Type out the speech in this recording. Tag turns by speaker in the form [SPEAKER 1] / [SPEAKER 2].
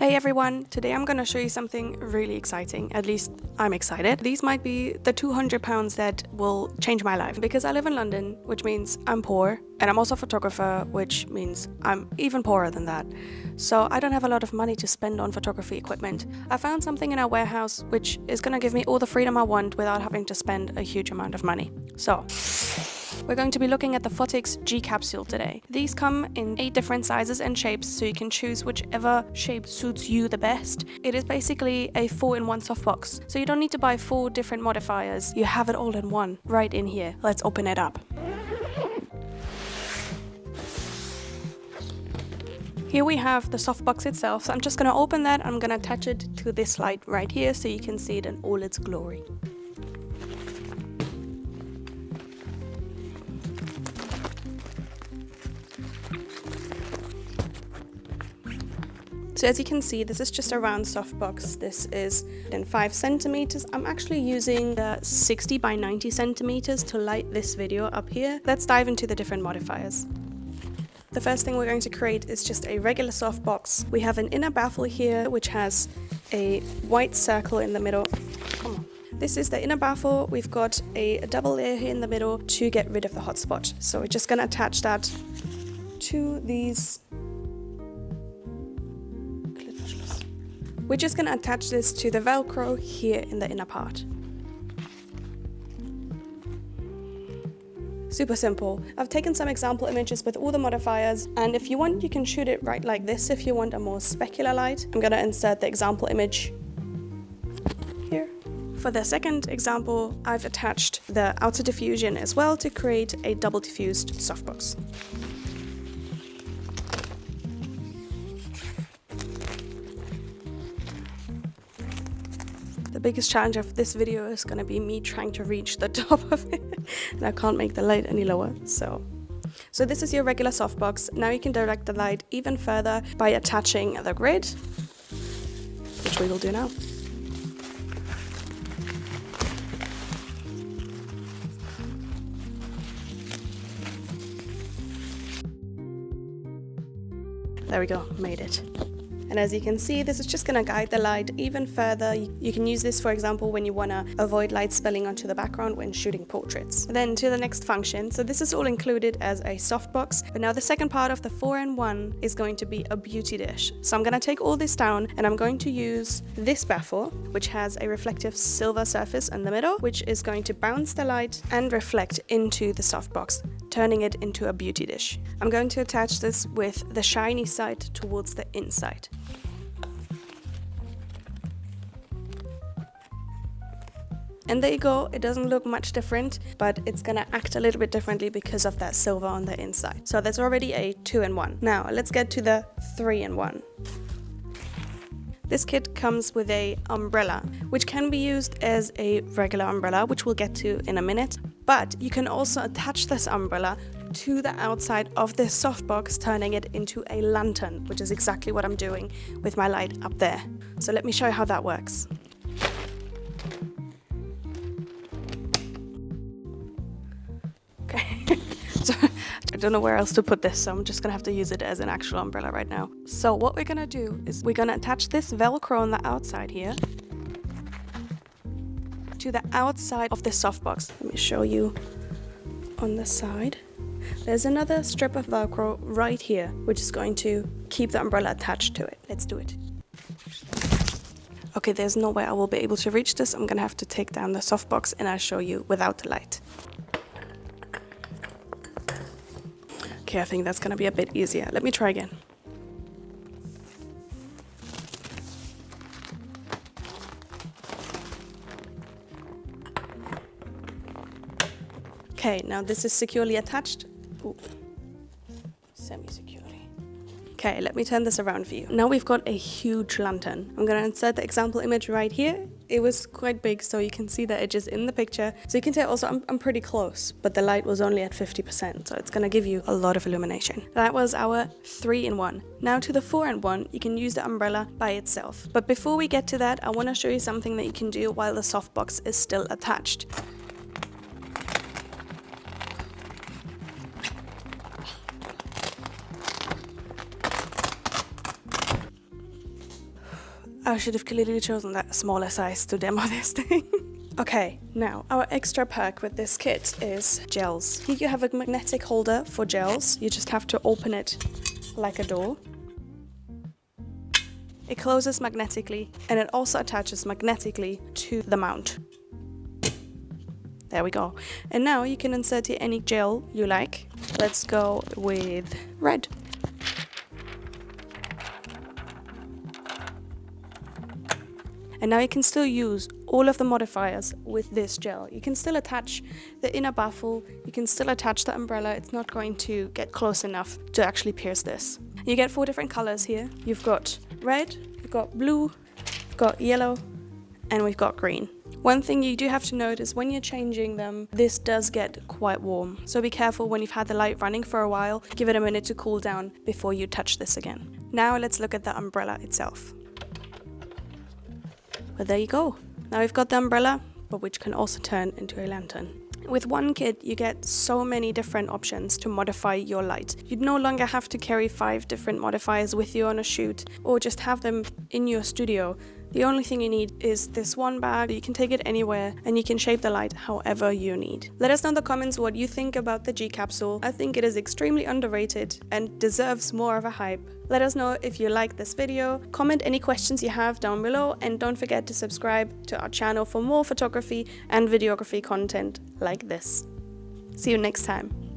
[SPEAKER 1] Hey everyone, today I'm gonna show you something really exciting, at least I'm excited. These might be the £200 that will change my life because I live in London, which means I'm poor, and I'm also a photographer, which means I'm even poorer than that. So I don't have a lot of money to spend on photography equipment. I found something in our warehouse which is gonna give me all the freedom I want without having to spend a huge amount of money. So we're going to be looking at the Phottix G-Capsule today. These come in 8 different sizes and shapes, so you can choose whichever shape suits you the best. It is basically a 4-in-1 softbox, so you don't need to buy 4 different modifiers. You have it all in one, right in here. Let's open it up. Here we have the softbox itself, so I'm just going to open that. I'm going to attach it to this light right here so you can see it in all its glory. So as you can see, this is just a round softbox. This is in 5 centimeters. I'm actually using the 60 by 90 centimeters to light this video up here. Let's dive into the different modifiers. The first thing we're going to create is just a regular softbox. We have an inner baffle here, which has a white circle in the middle. Come on. This is the inner baffle. We've got a double layer here in the middle to get rid of the hotspot. So we're just going to attach that to these. We're just going to attach this to the Velcro here in the inner part. Super simple. I've taken some example images with all the modifiers, and if you want, you can shoot it right like this if you want a more specular light. I'm going to insert the example image here. For the second example, I've attached the outer diffusion as well to create a double diffused softbox. The biggest challenge of this video is going to be me trying to reach the top of it, and I can't make the light any lower. So this is your regular softbox. Now you can direct the light even further by attaching the grid, which we will do now. There we go, made it. And as you can see, this is just going to guide the light even further. You can use this, for example, when you want to avoid light spilling onto the background when shooting portraits. Then to the next function. So this is all included as a softbox. But now the second part of the 4-in-1 is going to be a beauty dish. So I'm going to take all this down and I'm going to use this baffle, which has a reflective silver surface in the middle, which is going to bounce the light and reflect into the softbox, turning it into a beauty dish. I'm going to attach this with the shiny side towards the inside. And there you go, it doesn't look much different, but it's gonna act a little bit differently because of that silver on the inside. So that's already a 2-in-1. Now let's get to the 3-in-1. This kit comes with a umbrella, which can be used as a regular umbrella, which we'll get to in a minute. But you can also attach this umbrella to the outside of this softbox, turning it into a lantern, which is exactly what I'm doing with my light up there. So let me show you how that works. Okay, so I don't know where else to put this, so I'm just gonna have to use it as an actual umbrella right now. So what we're gonna do is we're gonna attach this Velcro on the outside here to the outside of the softbox. Let me show you on the side. There's another strip of Velcro right here, which is going to keep the umbrella attached to it. Let's do it. Okay, there's no way I will be able to reach this. I'm gonna have to take down the softbox and I'll show you without the light. Okay, I think that's gonna be a bit easier. Let me try again. Okay, now this is securely attached. Ooh, semi-securely. Okay, let me turn this around for you. Now we've got a huge lantern. I'm gonna insert the example image right here. It was quite big, so you can see the edges in the picture. So you can tell also I'm pretty close, but the light was only at 50%, so it's gonna give you a lot of illumination. That was our 3-in-1. Now to the 4-in-1, you can use the umbrella by itself. But before we get to that, I wanna show you something that you can do while the softbox is still attached. I should have clearly chosen that smaller size to demo this thing. Okay, now our extra perk with this kit is gels. Here you have a magnetic holder for gels. You just have to open it like a door. It closes magnetically and it also attaches magnetically to the mount. There we go. And now you can insert here any gel you like. Let's go with red. And now you can still use all of the modifiers with this gel. You can still attach the inner baffle, you can still attach the umbrella. It's not going to get close enough to actually pierce this. You get 4 different colors here. You've got red, you've got blue, you've got yellow, and we've got green. One thing you do have to note is when you're changing them, this does get quite warm. So be careful when you've had the light running for a while. Give it a minute to cool down before you touch this again. Now let's look at the umbrella itself. But there you go. Now we've got the umbrella, but which can also turn into a lantern. With one kit, you get so many different options to modify your light. You'd no longer have to carry 5 different modifiers with you on a shoot, or just have them in your studio. The only thing you need is this one bag. You can take it anywhere and you can shape the light however you need. Let us know in the comments what you think about the G-Capsule. I think it is extremely underrated and deserves more of a hype. Let us know if you like this video, comment any questions you have down below, and don't forget to subscribe to our channel for more photography and videography content like this. See you next time.